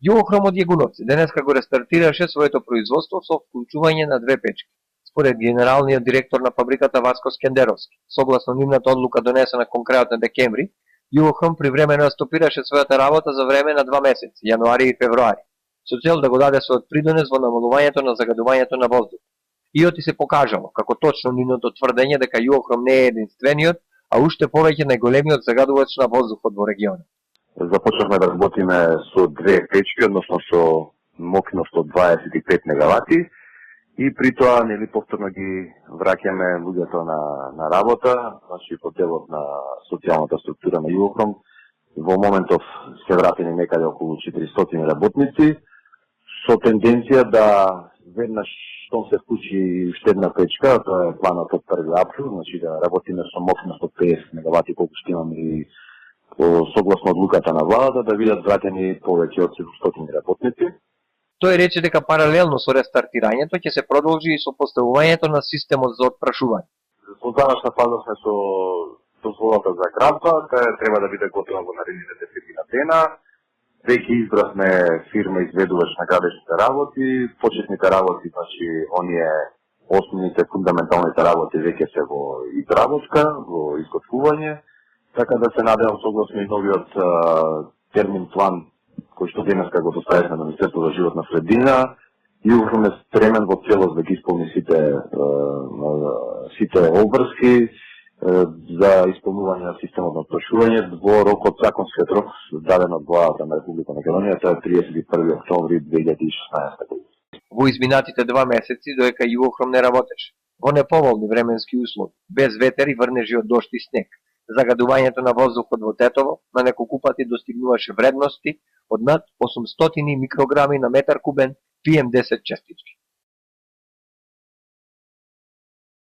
Југохром од Јегуновци денеска го рестартираше своето производство со вклучување на 2 печки. Според генералниот директор на фабриката Васко Скендеровски, согласно нивната одлука донесена конкретно декември, Југохром привремено стопираше својата работа за време на 2 месеци, јануари и февруари, со цел да го даде својот придонес во намалувањето на загадувањето на воздух. Иоти се покажало како точно нивното тврдење дека Југохром не е единствениот, а уште повеќе најголемиот загадувач на воздухот во регионот. Започнавме да работиме со 2 печки, односно со мокност од 25 мегавати и при тоа нели повторно ги враќаме луѓето на работа, значи по делот на социјалната структура на Југохром. Во моментов се вратени некаде околу 400 работници со тенденција да веднаш штом се вклучи уште една печка, тоа е планот од 1 април, значи да работиме со мокност од 50 мегавати колку што имаме и согласно одлуката на владата, да бидат вратени повеќе од 700 работници. Тој рече дека паралелно со рестартирањето ќе се продолжи и со поставувањето на системот за отпрашување. Во данашна фаза сме со дозволата за градба, каде треба да биде готова во наредните 10 дена. Веќе избравме фирма изведувач на градешните работи, почетните работи, значи оние основните фундаменталните работи веќе се во изработка, во изготвување, така да се надевам согласно и новиот термин план кој што денеска го доставивме на Министерството за животна средина, Југохром е спремен во целост да ги исполни сите обврски за исполнување на системот на отпрашување во рокот законскиот рок даден од владата на Република Македонија, тоа е 31 октомври 2016 година. Во изминатите 2 месеци додека Југохром не работеше, во неповолни временски услови, без ветер и врнежи од дожд и снег, загадувањето на воздухот во Тетово на неколку пати достигнуваше вредности од над 800 микрограми на метар кубен PM10 честички.